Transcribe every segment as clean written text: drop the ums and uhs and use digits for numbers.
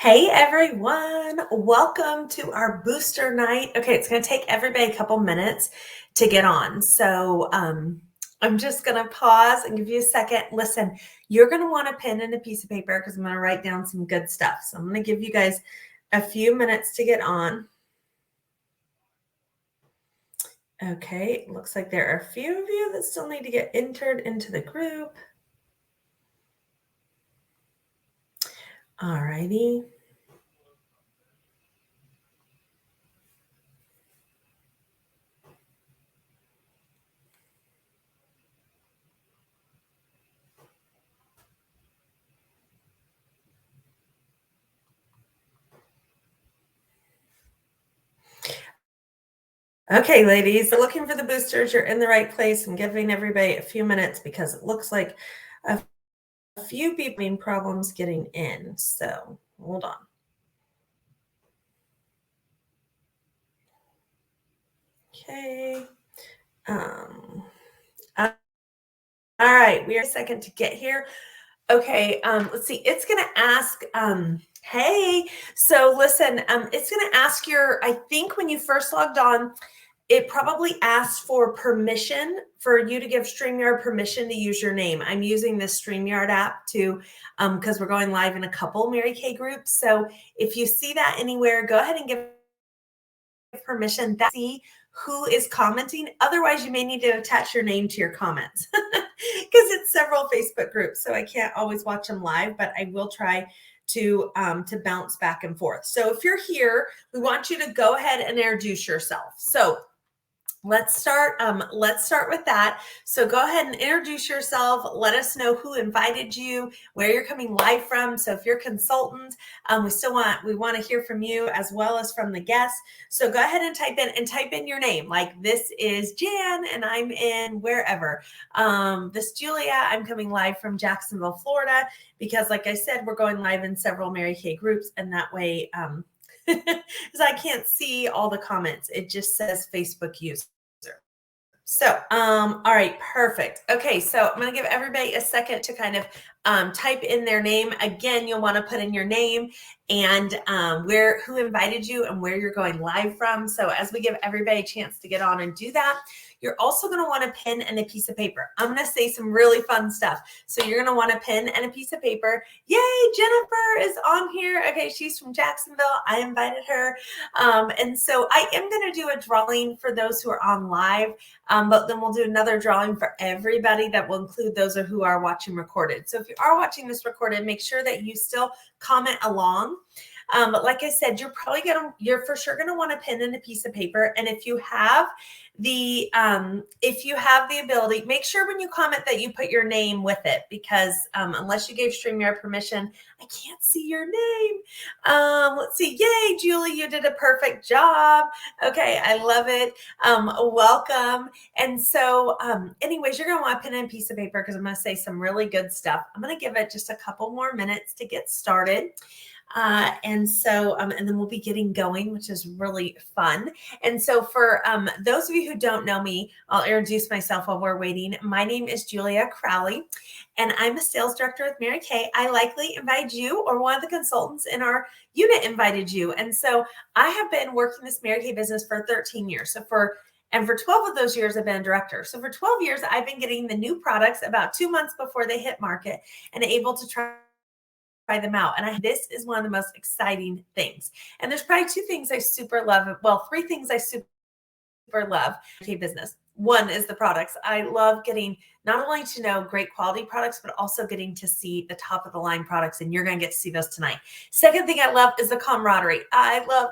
Hey everyone, welcome to our booster night. Okay, it's going to take everybody a couple minutes to get on. So I'm just going to pause and give you a second. Listen, you're going to want a pen and a piece of paper because I'm going to write down some good stuff. So I'm going to give you guys a few minutes to get on. Okay, looks like there are a few of you that still need to get entered into the group. All righty. Okay, ladies, looking for the boosters. You're in the right place. I'm giving everybody a few minutes because it looks like a few people having problems getting in. So hold on. Okay. Um, all right, we are a second to get here. Okay, let's see. It's gonna ask, hey, so listen, it's gonna ask I think when you first logged on, it probably asked for permission for you to give StreamYard permission to use your name. I'm using this StreamYard app to, because we're going live in a couple Mary Kay groups. So if you see that anywhere, go ahead and give permission. See who is commenting. Otherwise, you may need to attach your name to your comments because it's several Facebook groups. So I can't always watch them live, but I will try to bounce back and forth. So if you're here, we want you to go ahead and introduce yourself. So let's start with that. So go ahead and introduce yourself. Let us know who invited you, where you're coming live from. So if you're a consultant, we want to hear from you as well as from the guests. So go ahead and type in your name. Like, this is Jan and I'm in wherever. This Julia, I'm coming live from Jacksonville, Florida, because like I said, we're going live in several Mary Kay groups, and that way because I can't see all the comments. It just says Facebook user. So, all right, perfect. Okay, so I'm going to give everybody a second to kind of type in their name. Again, you'll want to put in your name and who invited you and where you're going live from. So as we give everybody a chance to get on and do that, you're also going to want a pen and a piece of paper. I'm going to say some really fun stuff. So you're going to want a pen and a piece of paper. Yay, Jennifer is on here. Okay, she's from Jacksonville. I invited her. And so I am going to do a drawing for those who are on live. But then we'll do another drawing for everybody that will include those who are watching recorded. So if you are watching this recorded, make sure that you still comment along. But like I said, you're for sure gonna want a pen and a piece of paper. And if you have the ability, make sure when you comment that you put your name with it, because unless you gave StreamYard permission, I can't see your name. Let's see. Yay, Julie, you did a perfect job. Okay, I love it. Welcome. And so anyways, you're going to want a pen and a piece of paper because I'm going to say some really good stuff. I'm going to give it just a couple more minutes to get started. And then we'll be getting going, which is really fun. And so for those of you who don't know me, I'll introduce myself while we're waiting. My name is Julia Crowley, and I'm a sales director with Mary Kay. I likely invited you, or one of the consultants in our unit invited you. And so I have been working this Mary Kay business for 13 years. For 12 of those years, I've been a director. So for 12 years, I've been getting the new products about 2 months before they hit market and able to try them out. And this is one of the most exciting things. And there's probably two things I super love. Well, three things I super love in business. One is the products. I love getting not only to know great quality products, but also getting to see the top of the line products. And you're going to get to see those tonight. Second thing I love is the camaraderie. I love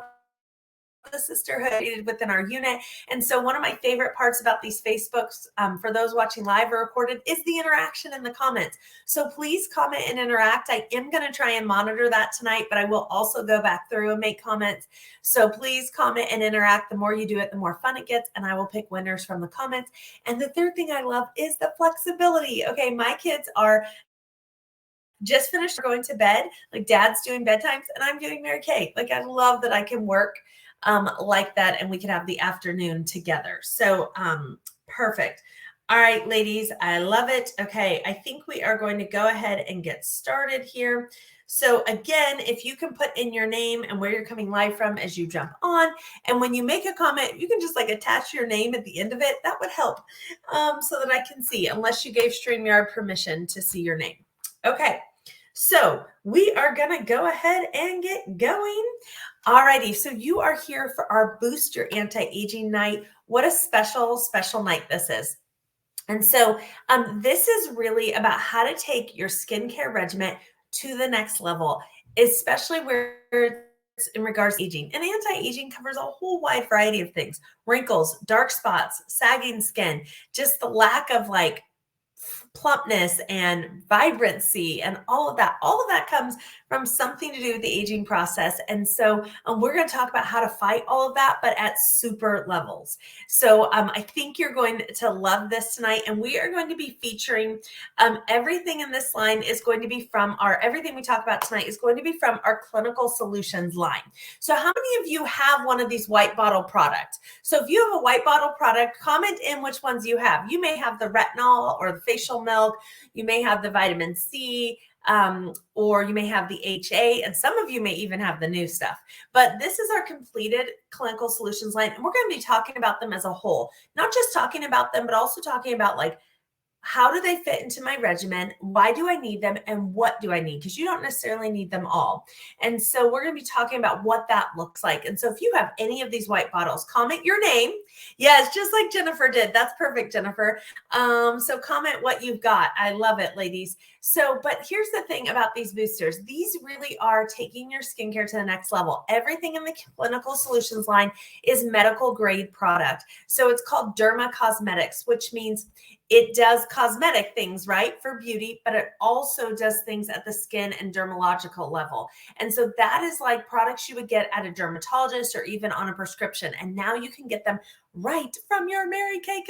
the sisterhood within our unit. And so one of my favorite parts about these Facebooks, for those watching live or recorded, is the interaction in the comments. So please comment and interact. I am going to try and monitor that tonight, but I will also go back through and make comments. So please comment and interact. The more you do it, the more fun it gets, and I will pick winners from the comments. And the third thing I love is the flexibility. Okay, my kids are just finished going to bed. Like, dad's doing bedtimes and I'm doing Mary Kay. Like, I love that I can work like that, and we can have the afternoon together. So perfect. All right, ladies, I love it. Okay, I think we are going to go ahead and get started here. So again, if you can put in your name and where you're coming live from as you jump on, and when you make a comment, you can just like attach your name at the end of it. That would help so that I can see, unless you gave StreamYard permission to see your name. Okay, so we are gonna go ahead and get going. Alrighty, so you are here for our Boost Your Anti-Aging Night. What a special, special night this is. And so this is really about how to take your skincare regimen to the next level, especially where it's in regards to aging. And anti-aging covers a whole wide variety of things: wrinkles, dark spots, sagging skin, just the lack of like plumpness and vibrancy and all of that. All of that comes from something to do with the aging process. And so we're going to talk about how to fight all of that, but at super levels. So I think you're going to love this tonight. And we are going to be featuring everything in this line is going to be from everything we talk about tonight is going to be from our Clinical Solutions line. So how many of you have one of these white bottle products? So if you have a white bottle product, comment in which ones you have. You may have the retinol or the facial milk. You may have the vitamin C, or you may have the HA, and some of you may even have the new stuff. But this is our completed Clinical Solutions line, and we're going to be talking about them as a whole, not just talking about them, but also talking about like, how do they fit into my regimen? Why do I need them? And what do I need? Because you don't necessarily need them all. And so we're going to be talking about what that looks like. And so if you have any of these white bottles, comment your name. Yes, just like Jennifer did. That's perfect, Jennifer. So comment what you've got. I love it, ladies. So, but here's the thing about these boosters. These really are taking your skincare to the next level. Everything in the Clinical Solutions line is medical grade product. So it's called Derma Cosmetics, which means it does cosmetic things, right, for beauty, but it also does things at the skin and dermatological level. And so that is like products you would get at a dermatologist or even on a prescription. And now you can get them right from your Mary Kay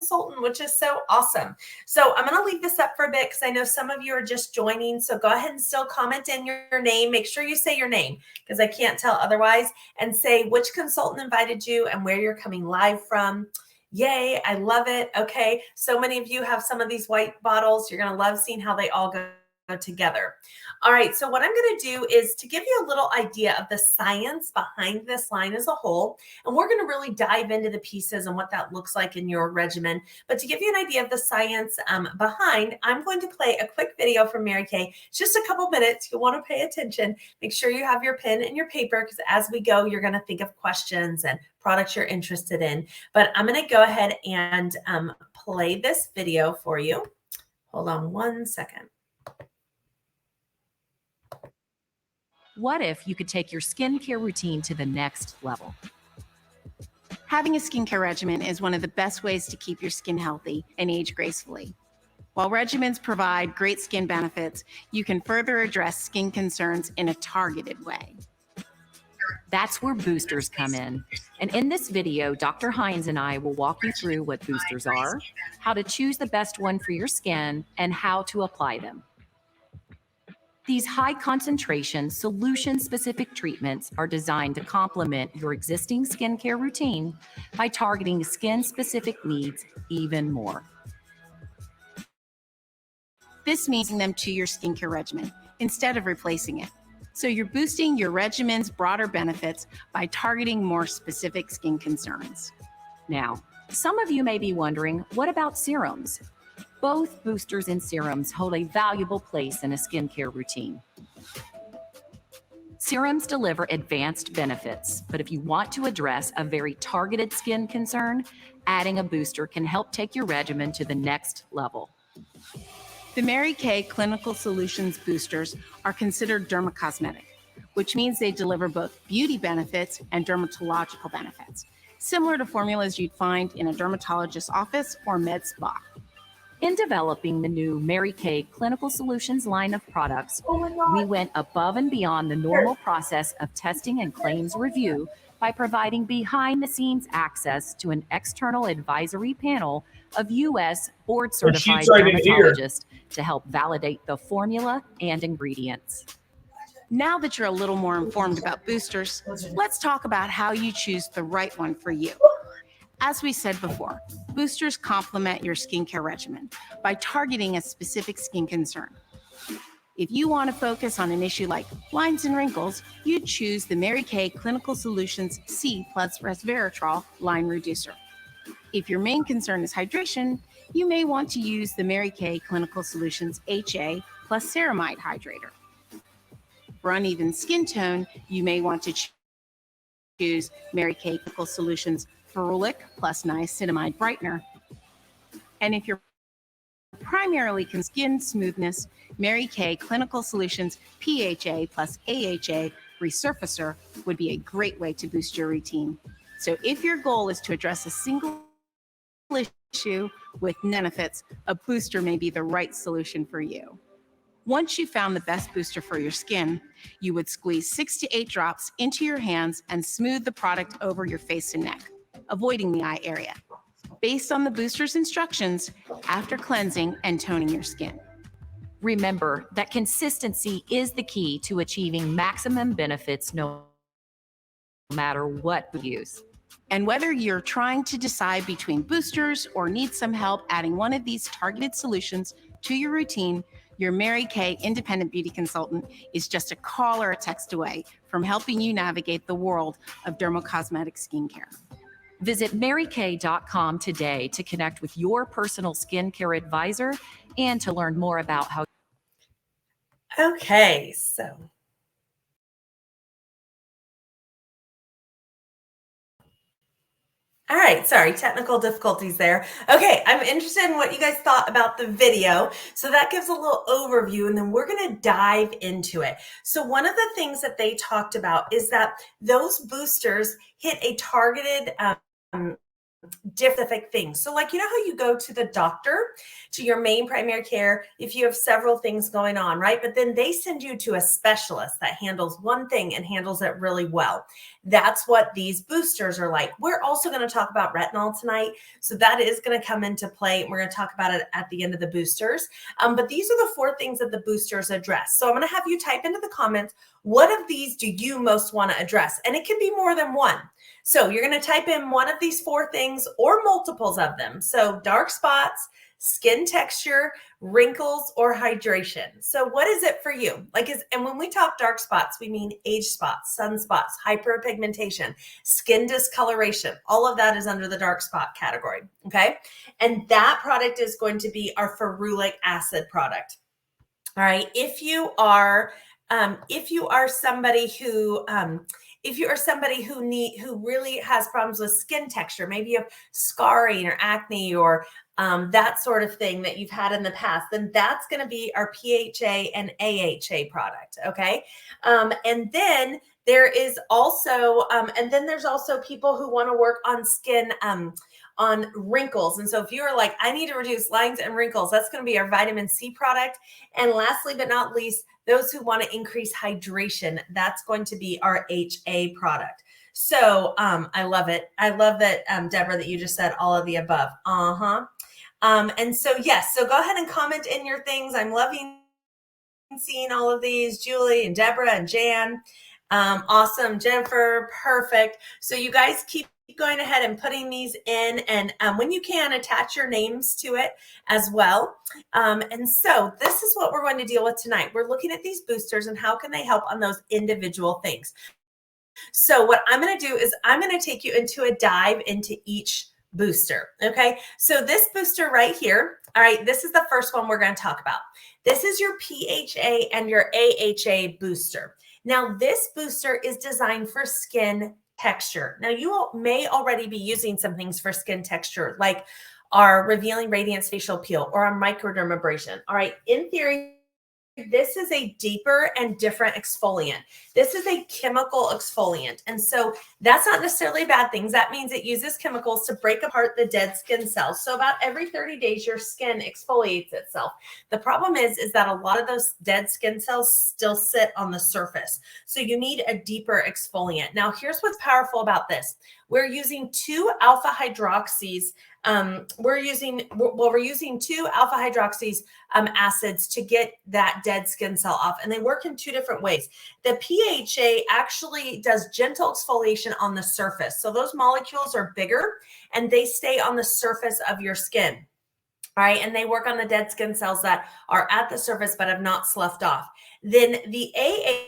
consultant, which is so awesome. So I'm going to leave this up for a bit because I know some of you are just joining. So go ahead and still comment in your name. Make sure you say your name because I can't tell otherwise, and say which consultant invited you and where you're coming live from. Yay, I love it. Okay, so many of you have some of these white bottles. You're going to love seeing how they all go together. All right, so what I'm going to do is to give you a little idea of the science behind this line as a whole, and we're going to really dive into the pieces and what that looks like in your regimen. But to give you an idea of the science behind, I'm going to play a quick video from Mary Kay. It's just a couple minutes. You'll want to pay attention. Make sure you have your pen and your paper because as we go, you're going to think of questions and products you're interested in. But I'm going to go ahead and play this video for you. Hold on one second. What if you could take your skincare routine to the next level? Having a skincare regimen is one of the best ways to keep your skin healthy and age gracefully. While regimens provide great skin benefits, you can further address skin concerns in a targeted way. That's where boosters come in. And in this video, Dr. Hines and I will walk you through what boosters are, how to choose the best one for your skin, and how to apply them. These high-concentration, solution-specific treatments are designed to complement your existing skincare routine by targeting skin-specific needs even more. This means adding them to your skincare regimen instead of replacing it. So you're boosting your regimen's broader benefits by targeting more specific skin concerns. Now, some of you may be wondering, what about serums? Both boosters and serums hold a valuable place in a skincare routine. Serums deliver advanced benefits, but if you want to address a very targeted skin concern, adding a booster can help take your regimen to the next level. The Mary Kay Clinical Solutions boosters are considered dermacosmetic, which means they deliver both beauty benefits and dermatological benefits, similar to formulas you'd find in a dermatologist's office or med spa. In developing the new Mary Kay Clinical Solutions line of products, we went above and beyond the normal process of testing and claims review by providing behind-the-scenes access to an external advisory panel of U.S. board-certified dermatologists to help validate the formula and ingredients. Now that you're a little more informed about boosters, let's talk about how you choose the right one for you. As we said before, boosters complement your skincare regimen by targeting a specific skin concern. If you want to focus on an issue like lines and wrinkles, you'd choose the Mary Kay Clinical Solutions C plus resveratrol line reducer. If your main concern is hydration, you may want to use the Mary Kay Clinical Solutions HA plus ceramide hydrator. For uneven skin tone, you may want to choose Mary Kay Clinical Solutions Ferulic plus niacinamide brightener. And if you're primarily skin smoothness, Mary Kay Clinical Solutions PHA plus AHA resurfacer would be a great way to boost your routine. So if your goal is to address a single issue with benefits, a booster may be the right solution for you. Once you found the best booster for your skin, you would squeeze 6 to 8 drops into your hands and smooth the product over your face and neck, avoiding the eye area, based on the booster's instructions after cleansing and toning your skin. Remember that consistency is the key to achieving maximum benefits no matter what we use. And whether you're trying to decide between boosters or need some help adding one of these targeted solutions to your routine, your Mary Kay independent beauty consultant is just a call or a text away from helping you navigate the world of dermocosmetic skincare. Visit marykay.com today to connect with your personal skincare advisor and to learn more about how. Okay, so all right, sorry, technical difficulties there. Okay, I'm interested in what you guys thought about the video. So that gives a little overview, and then we're going to dive into it. So one of the things that they talked about is that those boosters hit a targeted different things. So like, you know how you go to the doctor, to your main primary care, if you have several things going on, right? But then they send you to a specialist that handles one thing and handles it really well. That's what these boosters are like. We're also going to talk about retinol tonight. So that is going to come into play. We're going to talk about it at the end of the boosters. But these are the 4 things that the boosters address. So I'm going to have you type into the comments, what of these do you most want to address? And it can be more than one. So you're going to type in one of these 4 things or multiples of them. So dark spots, skin texture, wrinkles, or hydration. So what is it for you? And when we talk dark spots, we mean age spots, sunspots, hyperpigmentation, skin discoloration. All of that is under the dark spot category. Okay. And that product is going to be our ferulic acid product. All right. If you are somebody who who really has problems with skin texture, maybe you have scarring or acne or that sort of thing that you've had in the past, then that's going to be our PHA and AHA product. Okay. And then there is also, there's also people who want to work on skin, on wrinkles. And so if you're like, I need to reduce lines and wrinkles, that's going to be our vitamin C product. And lastly, but not least, those who want to increase hydration, that's going to be our HA product. So I love it. I love that, Deborah, that you just said all of the above. And so, yes, so go ahead and comment in your things. I'm loving seeing all of these, Julie and Deborah and Jan. Awesome. Jennifer, perfect. So you guys keep going ahead and putting these in, and when you can, attach your names to it as well. And so this is what we're going to deal with tonight. We're looking at these boosters and how can they help on those individual things. So what I'm going to do is I'm going to take you into a dive into each booster. Okay. So this booster right here. All right. This is the first one we're going to talk about. This is your PHA and your AHA booster. Now this booster is designed for skin texture. Now you may already be using some things for skin texture, like our Revealing Radiance Facial Peel or our microdermabrasion. All right. In theory, this is a deeper and different exfoliant. This is a chemical exfoliant. And so that's not necessarily bad things. That means it uses chemicals to break apart the dead skin cells. So about every 30 days, your skin exfoliates itself. The problem is that a lot of those dead skin cells still sit on the surface. So you need a deeper exfoliant. Now, here's what's powerful about this. We're using 2 alpha hydroxys. We're using 2 alpha hydroxys acids to get that dead skin cell off, and they work in 2 different ways. The PHA actually does gentle exfoliation on the surface. So those molecules are bigger and they stay on the surface of your skin. All right, and they work on the dead skin cells that are at the surface but have not sloughed off. Then the AHA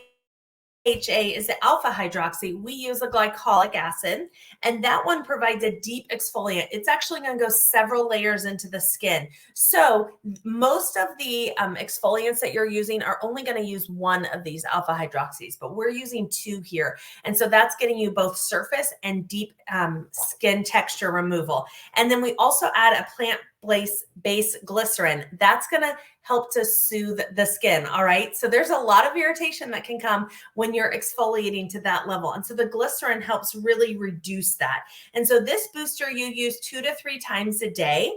is the alpha hydroxy. We use a glycolic acid, and that one provides a deep exfoliant. It's actually going to go several layers into the skin. So most of the exfoliants that you're using are only going to use one of these alpha hydroxys, but we're using two here. And so that's getting you both surface and deep skin texture removal. And then we also add a plant-based glycerin. That's going to help to soothe the skin. All right. So there's a lot of irritation that can come when you're exfoliating to that level. And so the glycerin helps really reduce that. And so this booster you use 2 to 3 times a day.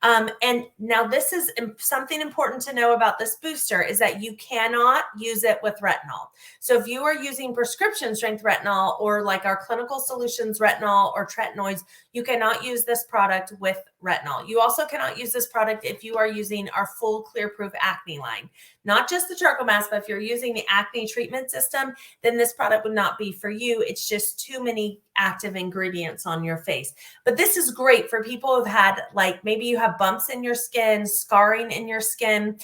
And now this is something important to know about this booster is that you cannot use it with retinol. So if you are using prescription strength retinol or like our clinical solutions retinol or tretinoids, you cannot use this product with retinol. You also cannot use this product if you are using our full clear proof acne line, not just the charcoal mask, but if you're using the acne treatment system, then this product would not be for you. It's just too many active ingredients on your face. But this is great for people who've had, like, maybe you have bumps in your skin, scarring in your skin.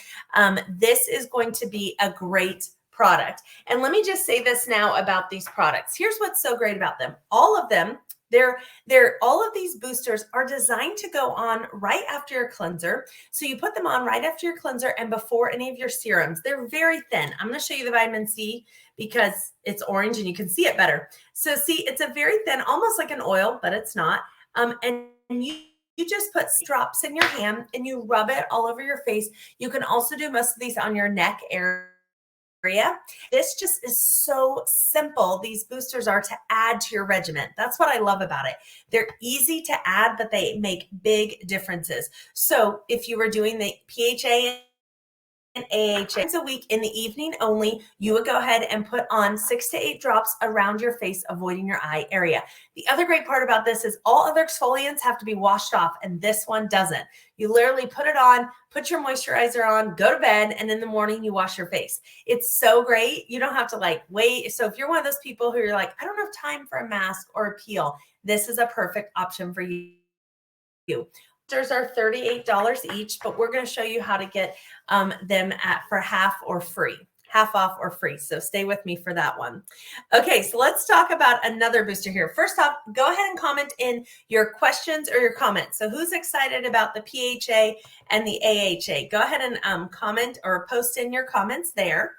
This is going to be a great product. And let me just say this now about these products. Here's what's so great about them. All of them, all of these boosters are designed to go on right after your cleanser. So you put them on right after your cleanser and before any of your serums. They're very thin. I'm going to show you the vitamin C because it's orange and you can see it better. So see, it's a very thin, almost like an oil, but it's not. And you just put drops in your hand and you rub it all over your face. You can also do most of these on your neck area. This just is so simple. These boosters are to add to your regimen. That's what I love about it. They're easy to add, but they make big differences. So if you were doing the PHA and AHA once a week in the evening only, you would go ahead and put on 6 to 8 drops around your face, avoiding your eye area. The other great part about this is all other exfoliants have to be washed off, and this one doesn't. You literally put it on, put your moisturizer on, go to bed, and in the morning you wash your face. It's so great. You don't have to like wait. So if you're one of those people who you're like, I don't have time for a mask or a peel, this is a perfect option for you. Boosters are $38 each, but we're going to show you how to get them for half off or free. So stay with me for that one. Okay, so let's talk about another booster here. First off, go ahead and comment in your questions or your comments. So who's excited about the PHA and the AHA? Go ahead and comment or post in your comments there.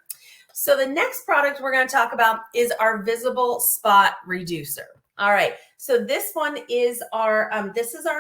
So the next product we're going to talk about is our Visible Spot Reducer. All right, so this one is our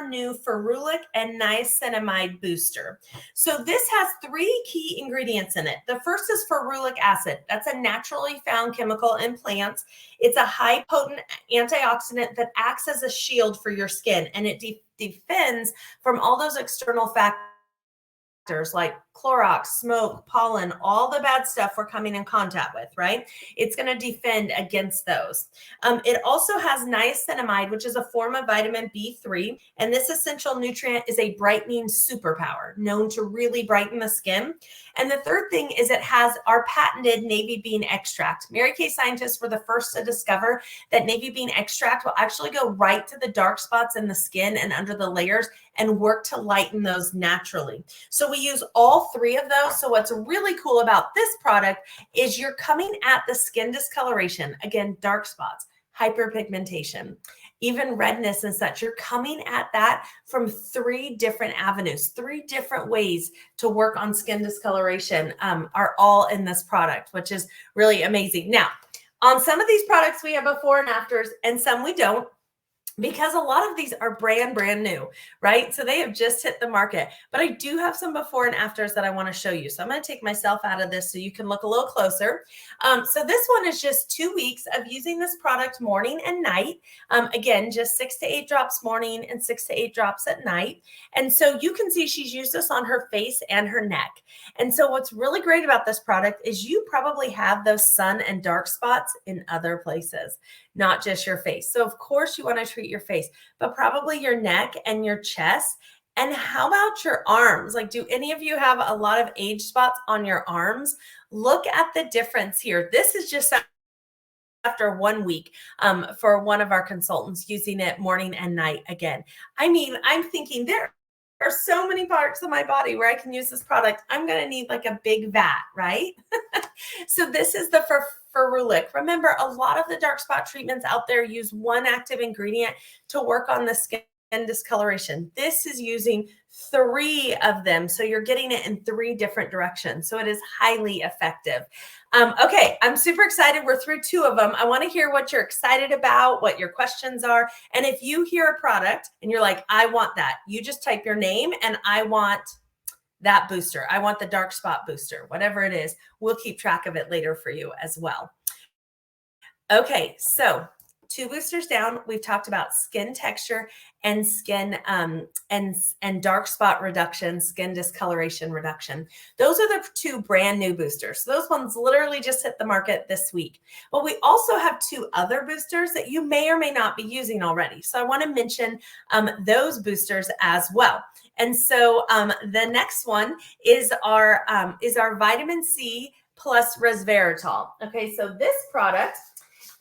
new ferulic and niacinamide booster. So this has 3 key ingredients in it. The first is ferulic acid. That's a naturally found chemical in plants. It's a high potent antioxidant that acts as a shield for your skin, and it defends from all those external factors like Clorox, smoke, pollen, all the bad stuff we're coming in contact with, right? It's going to defend against those. It also has niacinamide, which is a form of vitamin B3. And this essential nutrient is a brightening superpower, known to really brighten the skin. And the third thing is it has our patented navy bean extract. Mary Kay scientists were the first to discover that navy bean extract will actually go right to the dark spots in the skin and under the layers and work to lighten those naturally. So we use all 3 of those. So what's really cool about this product is you're coming at the skin discoloration, again, dark spots, hyperpigmentation, even redness and such. You're coming at that from 3 different avenues, 3 different ways to work on skin discoloration are all in this product, which is really amazing. Now, on some of these products, we have before and afters, and some we don't, because a lot of these are brand new, right? So they have just hit the market, but I do have some before and afters that I want to show you. So I'm going to take myself out of this so you can look a little closer. So this one is just 2 weeks of using this product morning and night. Again, just 6 to 8 drops morning and 6 to 8 drops at night. And so you can see she's used this on her face and her neck. And so what's really great about this product is you probably have those sun and dark spots in other places, not just your face. So of course you want to treat your face, but probably your neck and your chest. And how about your arms? Like, do any of you have a lot of age spots on your arms? Look at the difference here. This is just after 1 week for one of our consultants using it morning and night again. I mean, I'm thinking there are so many parts of my body where I can use this product. I'm going to need like a big vat, right? So this is the Ferulic. Remember, a lot of the dark spot treatments out there use one active ingredient to work on the skin discoloration. This is using 3 of them. So you're getting it in 3 different directions. So it is highly effective. Okay, I'm super excited. We're through 2 of them. I want to hear what you're excited about, what your questions are. And if you hear a product and you're like, I want that, you just type your name and I want that booster. I want the dark spot booster, whatever it is. We'll keep track of it later for you as well. Okay, so 2 boosters down, we've talked about skin texture and skin and dark spot reduction, skin discoloration reduction. Those are the 2 brand new boosters. So those ones literally just hit the market this week. But we also have 2 other boosters that you may or may not be using already. So I want to mention those boosters as well. And so the next one is our vitamin C plus resveratrol. Okay, so this product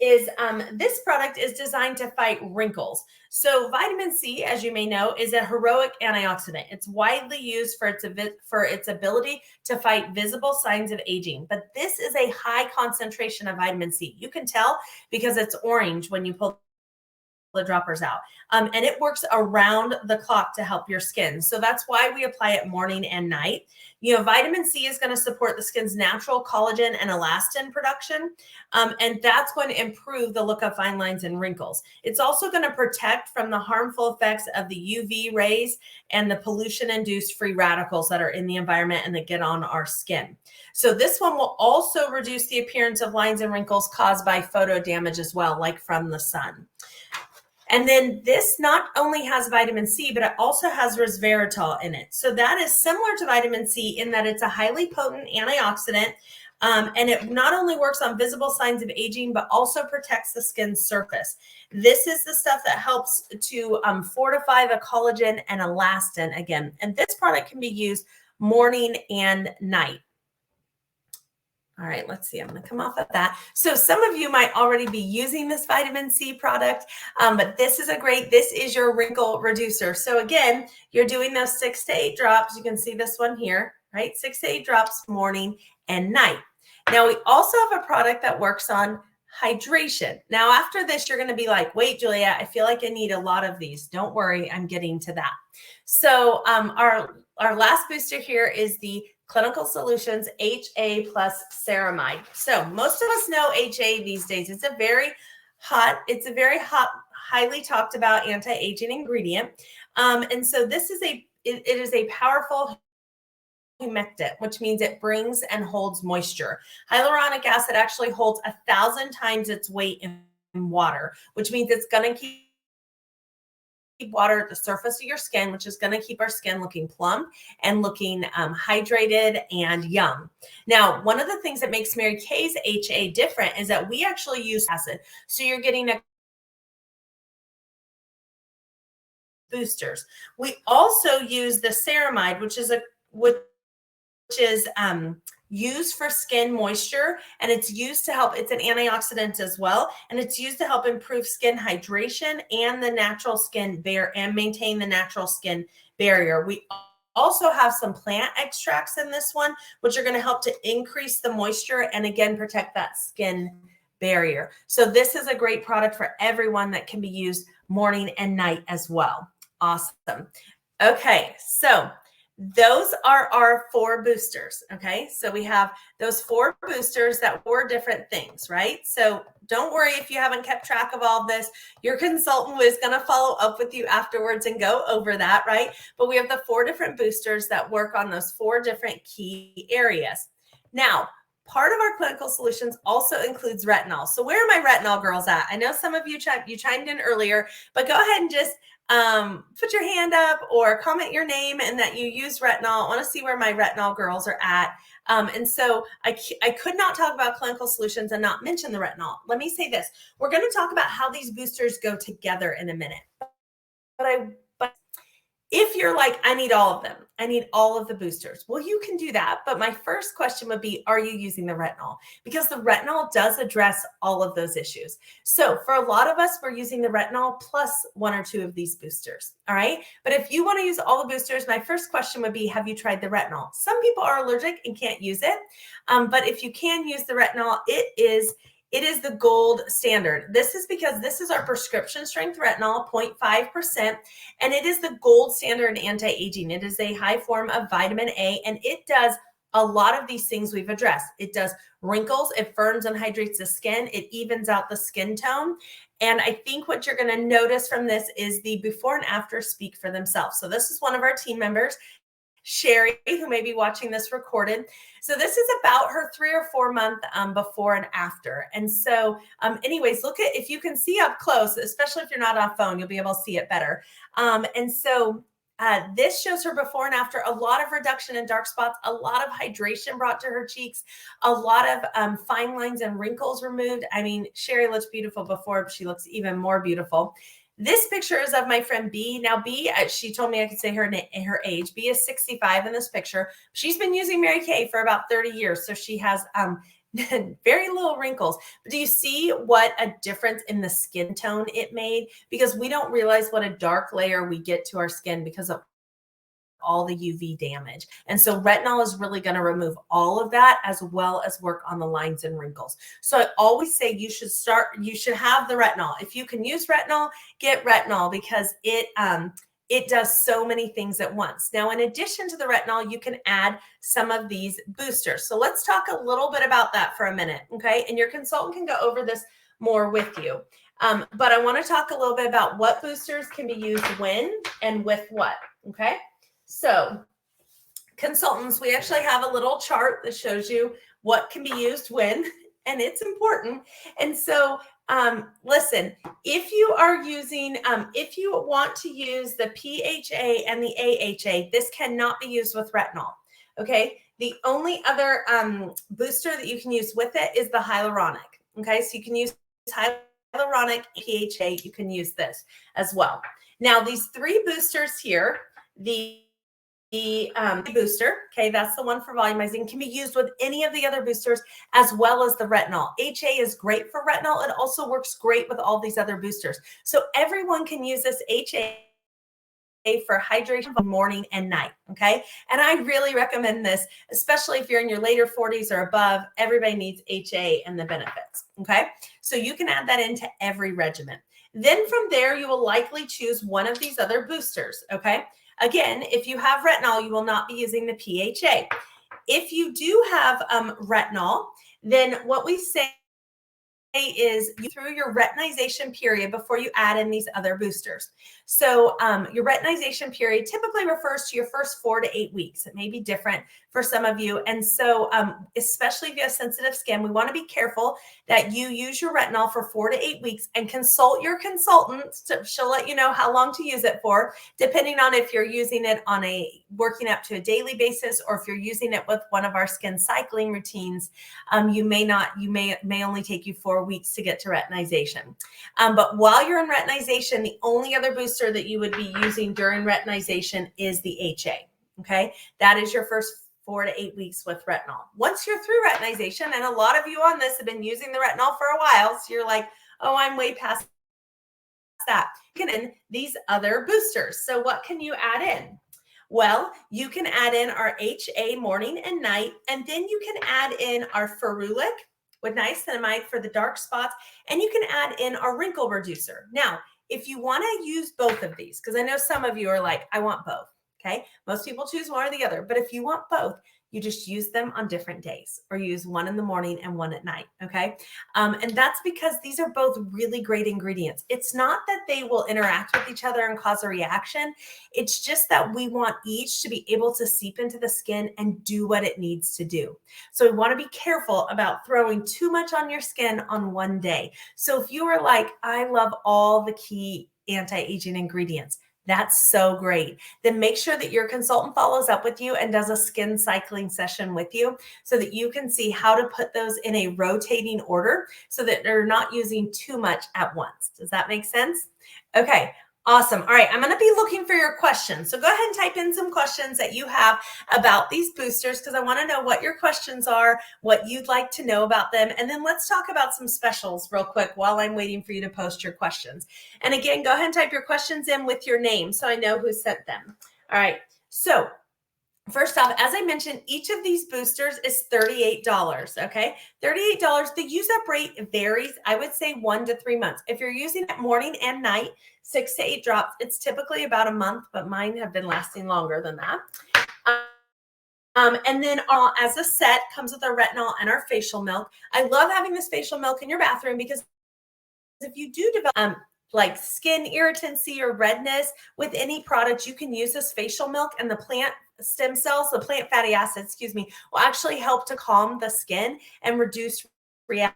is designed to fight wrinkles. So vitamin C, as you may know, is a heroic antioxidant. It's widely used for its ability to fight visible signs of aging. But this is a high concentration of vitamin C. You can tell because it's orange when you pull the droppers out. And it works around the clock to help your skin. So that's why we apply it morning and night. You know, vitamin C is going to support the skin's natural collagen and elastin production. And that's going to improve the look of fine lines and wrinkles. It's also going to protect from the harmful effects of the UV rays and the pollution-induced free radicals that are in the environment and that get on our skin. So this one will also reduce the appearance of lines and wrinkles caused by photo damage as well, like from the sun. And then this not only has vitamin C, but it also has resveratrol in it. So that is similar to vitamin C in that it's a highly potent antioxidant. And it not only works on visible signs of aging, but also protects the skin's surface. This is the stuff that helps to fortify the collagen and elastin again. And this product can be used morning and night. All right, let's see. I'm going to come off of that. So some of you might already be using this vitamin C product, but this is your wrinkle reducer. So again, you're doing those 6 to 8 drops. You can see this one here, right? 6 to 8 drops morning and night. Now we also have a product that works on hydration. Now after this, you're going to be like, wait, Julia, I feel like I need a lot of these. Don't worry, I'm getting to that. So our last booster here is the Clinical Solutions HA plus ceramide. So most of us know HA these days. It's a very hot, highly talked about anti-aging ingredient. And so this is it is a powerful humectant, which means it brings and holds moisture. Hyaluronic acid actually holds 1,000 times its weight in water, which means it's going to keep water at the surface of your skin, which is going to keep our skin looking plump and looking hydrated and young. Now, one of the things that makes Mary Kay's HA different is that we actually use acid. So you're getting a boosters. We also use the ceramide, which is used for skin moisture, and it's used to help. It's an antioxidant as well, and it's used to help improve skin hydration and the natural skin barrier and maintain the natural skin barrier. We also have some plant extracts in this one, which are going to help to increase the moisture and again protect that skin barrier. So this is a great product for everyone that can be used morning and night as well. Awesome. Okay, so those are our 4 boosters. Okay, so we have those 4 boosters that 4 different things, right? So don't worry if you haven't kept track of all of this. Your consultant is going to follow up with you afterwards and go over that, right? But we have the 4 different boosters that work on those 4 different key areas. Now, part of our Clinical Solutions also includes retinol. So where are my retinol girls at? I know some of you chimed in earlier, but go ahead and just put your hand up or comment your name and that you use retinol. I want to see where my retinol girls are at. And so I could not talk about Clinical Solutions and not mention the retinol. Let me say this. We're going to talk about how these boosters go together in a minute. But If you're like, I need all of them, I need all of the boosters, well, you can do that. But my first question would be, are you using the retinol? Because the retinol does address all of those issues. So for a lot of us, we're using the retinol plus 1 or 2 of these boosters. All right. But if you want to use all the boosters, my first question would be, have you tried the retinol? Some people are allergic and can't use it. But if you can use the retinol, it is the gold standard. This is because this is our prescription strength retinol, 0.5%, and it is the gold standard in anti-aging. It is a high form of vitamin A, and it does a lot of these things we've addressed. It does wrinkles, it firms and hydrates the skin, it evens out the skin tone. And I think what you're going to notice from this is the before and after speak for themselves. So this is one of our team members, Sherry, who may be watching this recorded. So this is about her 3 or 4 month before and after. And so anyways, look at, if you can see up close, especially if you're not on phone, you'll be able to see it better. And so this shows her before and after, a lot of reduction in dark spots, a lot of hydration brought to her cheeks, a lot of fine lines and wrinkles removed. I mean, Sherry looks beautiful before, but she looks even more beautiful. This picture is of my friend B. Now, B, she told me I could say her age. B is 65 in this picture. She's been using Mary Kay for about 30 years. So she has very little wrinkles. But do you see what a difference in the skin tone it made? Because we don't realize what a dark layer we get to our skin because of all the UV damage. And so retinol is really going to remove all of that as well as work on the lines and wrinkles. So I always say you should have the retinol. If you can use retinol, get retinol because it does so many things at once. Now, in addition to the retinol, you can add some of these boosters. So let's talk a little bit about that for a minute. Okay. And your consultant can go over this more with you. But I want to talk a little bit about what boosters can be used when and with what. Okay. So consultants, we actually have a little chart that shows you what can be used when, and it's important. And so listen, if you are using, if you want to use the PHA and the AHA, this cannot be used with retinol. Okay. The only other booster that you can use with it is the hyaluronic. Okay. So you can use hyaluronic, PHA, you can use this as well. Now, these 3 boosters here, the booster, okay, that's the one for volumizing, can be used with any of the other boosters as well as the retinol. HA is great for retinol. It also works great with all these other boosters. So everyone can use this HA for hydration morning and night, okay? And I really recommend this, especially if you're in your later 40s or above. Everybody needs HA and the benefits, okay? So you can add that into every regimen. Then from there, you will likely choose one of these other boosters, okay? Again, if you have retinol, you will not be using the PHA. If you do have retinol, then what we say is through your retinization period before you add in these other boosters. So your retinization period typically refers to your first 4 to 8 weeks. It may be different for some of you. And so especially if you have sensitive skin, we want to be careful that you use your retinol for 4 to 8 weeks and consult your consultant. She'll let you know how long to use it for, depending on if you're using it on working up to a daily basis, or if you're using it with one of our skin cycling routines. You may only take you 4 weeks to get to retinization. But while you're in retinization, the only other booster that you would be using during retinization is the HA. Okay. That is your first 4 to 8 weeks with retinol. Once you're through retinization, and a lot of you on this have been using the retinol for a while, so you're like, oh, I'm way past that. You can add in these other boosters. So what can you add in? Well, you can add in our HA morning and night, and then you can add in our ferulic with niacinamide for the dark spots, and you can add in our wrinkle reducer. Now, if you want to use both of these, because I know some of you are like, I want both. Okay. Most people choose one or the other, but if you want both, you just use them on different days, or use one in the morning and one at night. Okay. And that's because these are both really great ingredients. It's not that they will interact with each other and cause a reaction. It's just that we want each to be able to seep into the skin and do what it needs to do. So we want to be careful about throwing too much on your skin on one day. So if you are like, I love all the key anti-aging ingredients, that's so great. Then make sure that your consultant follows up with you and does a skin cycling session with you so that you can see how to put those in a rotating order so that they're not using too much at once. Does that make sense? Okay. Awesome. All right, I'm going to be looking for your questions. So go ahead and type in some questions that you have about these boosters, because I want to know what your questions are, what you'd like to know about them. And then let's talk about some specials real quick while I'm waiting for you to post your questions. And again, go ahead and type your questions in with your name so I know who sent them. All right. So first off, as I mentioned, each of these boosters is $38, okay? $38. The use-up rate varies, I would say 1 to 3 months. If you're using it morning and night, 6 to 8 drops, it's typically about a month, but mine have been lasting longer than that. And then as a set, comes with our retinol and our facial milk. I love having this facial milk in your bathroom because if you do develop like skin irritancy or redness with any product, you can use this facial milk, and the plant stem cells, the plant fatty acids, will actually help to calm the skin and reduce reaction.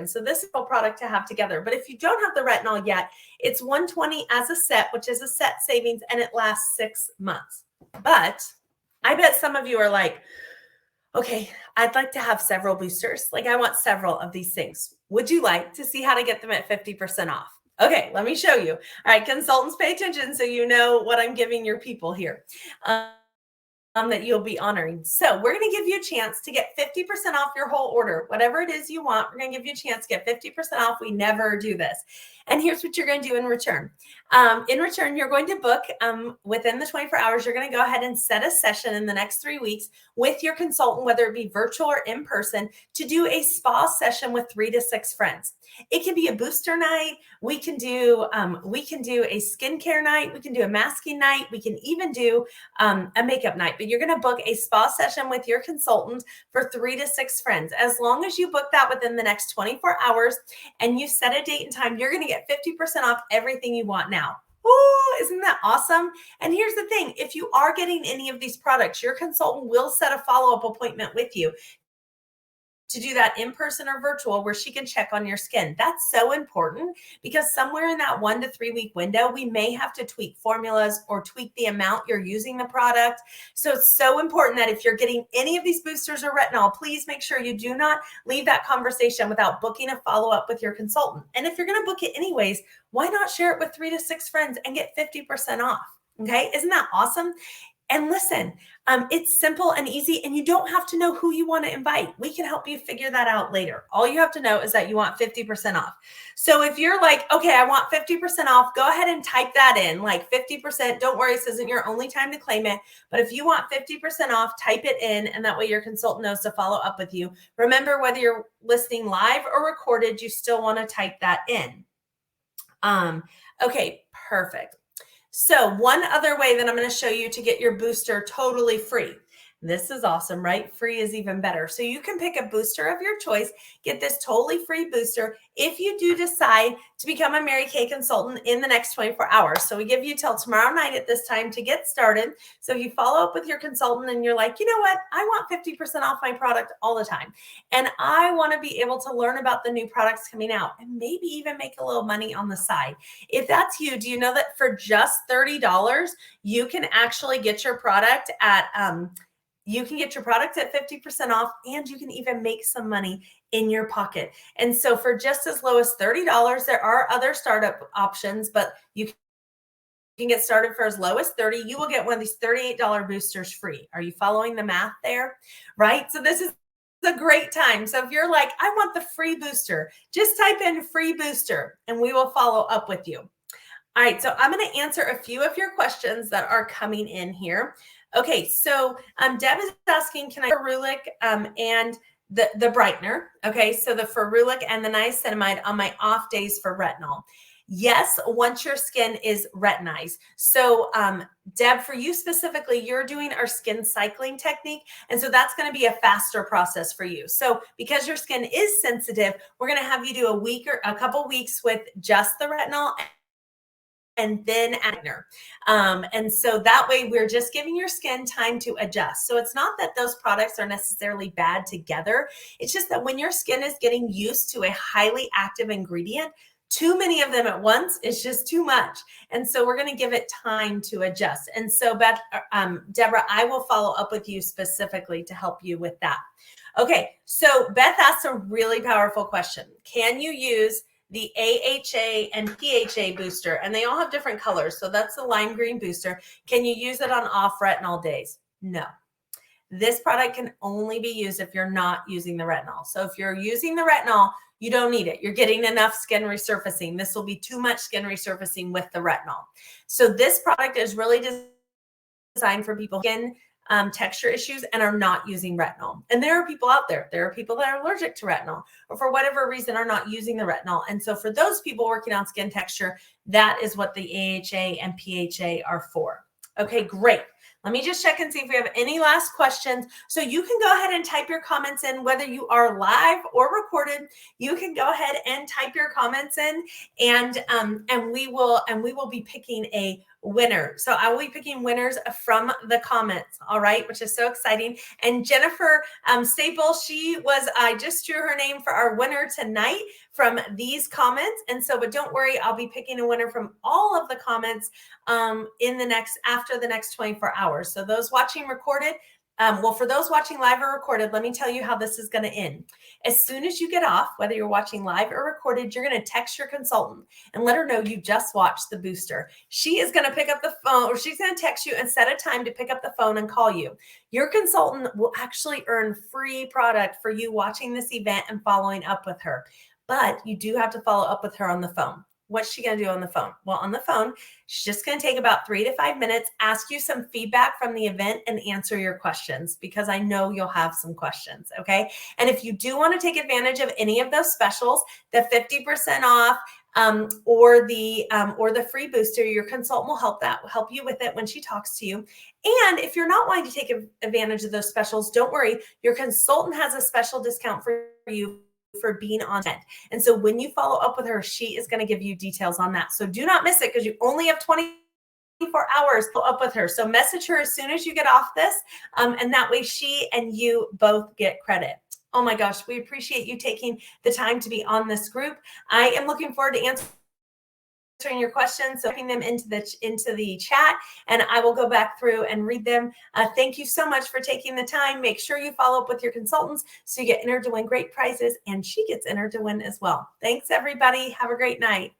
So this is a product to have together. But if you don't have the retinol yet, it's $120 as a set, which is a set savings, and it lasts 6 months. But I bet some of you are like, okay, I'd like to have several boosters. Like I want several of these things. Would you like to see how to get them at 50% off? Okay, let me show you. All right, consultants, pay attention so you know what I'm giving your people here. That you'll be honoring. So we're going to give you a chance to get 50% off your whole order. Whatever it is you want, we're going to give you a chance to get 50% off. We never do this. And here's what you're going to do in return. In return, you're going to book within the 24 hours. You're going to go ahead and set a session in the next 3 weeks with your consultant, whether it be virtual or in person, to do a spa session with 3 to 6 friends. It can be a booster night. We can do a skincare night. We can do a masking night. We can even do a makeup night. But you're going to book a spa session with your consultant for 3 to 6 friends. As long as you book that within the next 24 hours and you set a date and time, you're going to get 50% off everything you want now. Oh, isn't that awesome? And here's the thing. If you are getting any of these products, your consultant will set a follow-up appointment with you to do that in person or virtual, where she can check on your skin. That's so important because somewhere in that 1 to 3 week window, we may have to tweak formulas or tweak the amount you're using the product. So it's so important that if you're getting any of these boosters or retinol, please make sure you do not leave that conversation without booking a follow-up with your consultant. And if you're going to book it anyways, why not share it with 3 to 6 friends and get 50% off? Okay. Isn't that awesome? And listen, it's simple and easy, and you don't have to know who you want to invite. We can help you figure that out later. All you have to know is that you want 50% off. So if you're like, okay, I want 50% off, go ahead and type that in, like 50%. Don't worry, this isn't your only time to claim it. But if you want 50% off, type it in, and that way your consultant knows to follow up with you. Remember, whether you're listening live or recorded, you still want to type that in. Okay, perfect. So one other way that I'm going to show you to get your booster totally free. This is awesome, right? Free is even better. So you can pick a booster of your choice, get this totally free booster if you do decide to become a Mary Kay consultant in the next 24 hours. So we give you till tomorrow night at this time to get started. So if you follow up with your consultant and you're like, you know what, I want 50% off my product all the time, and I want to be able to learn about the new products coming out and maybe even make a little money on the side. If that's you, do you know that for just $30, you can actually get your product at 50% off, and you can even make some money in your pocket. And so for just as low as $30, there are other startup options, but you can get started for as low as $30. You will get one of these $38 boosters free. Are you following the math there? Right? So this is a great time. So if you're like, I want the free booster, just type in free booster and we will follow up with you. All right. So I'm going to answer a few of your questions that are coming in here. Okay, so Deb is asking, can I ferulic and the brightener? Okay, so the ferulic and the niacinamide on my off days for retinol. Yes, once your skin is retinized. So Deb, for you specifically, you're doing our skin cycling technique. And so that's going to be a faster process for you. So because your skin is sensitive, we're going to have you do a week or a couple weeks with just the retinol and then brightener. And so that way we're just giving your skin time to adjust. So it's not that those products are necessarily bad together. It's just that when your skin is getting used to a highly active ingredient, too many of them at once is just too much. And so we're going to give it time to adjust. And so Deborah, I will follow up with you specifically to help you with that. Okay. So Beth asked a really powerful question. Can you use the AHA and PHA booster, and they all have different colors. So that's the lime green booster. Can you use it on off retinol days? No. This product can only be used if you're not using the retinol. So if you're using the retinol, you don't need it. You're getting enough skin resurfacing. This will be too much skin resurfacing with the retinol. So this product is really designed for people skin texture issues and are not using retinol. And there are people out there. There are people that are allergic to retinol or for whatever reason are not using the retinol. And so for those people working on skin texture, that is what the AHA and PHA are for. Okay, great. Let me just check and see if we have any last questions. So you can go ahead and type your comments in, whether you are live or recorded. You can go ahead and type your comments in, and we will be picking a winner. So I will be picking winners from the comments. All right, which is so exciting. And Jennifer Staple, I just drew her name for our winner tonight from these comments. And so, but don't worry, I'll be picking a winner from all of the comments after the next 24 hours. So those watching recorded, for those watching live or recorded, let me tell you how this is going to end. As soon as you get off, whether you're watching live or recorded, you're going to text your consultant and let her know you just watched the booster. She is going to pick up the phone, or she's going to text you and set a time to pick up the phone and call you. Your consultant will actually earn free product for you watching this event and following up with her. But you do have to follow up with her on the phone. What's she going to do on the phone? Well, on the phone, she's just going to take about 3 to 5 minutes, ask you some feedback from the event and answer your questions, because I know you'll have some questions. Okay. And if you do want to take advantage of any of those specials, the 50% off, or the free booster, your consultant will help you with it when she talks to you. And if you're not wanting to take advantage of those specials, don't worry. Your consultant has a special discount for you for being on it. And so when you follow up with her, she is going to give you details on that. So do not miss it, because you only have 24 hours to follow up with her. So message her as soon as you get off this. And that way she and you both get credit. Oh my gosh, we appreciate you taking the time to be on this group. I am looking forward to answering your questions, so putting them into the chat, and I will go back through and read them. Thank you so much for taking the time. Make sure you follow up with your consultants so you get entered to win great prizes, and she gets entered to win as well. Thanks, everybody. Have a great night.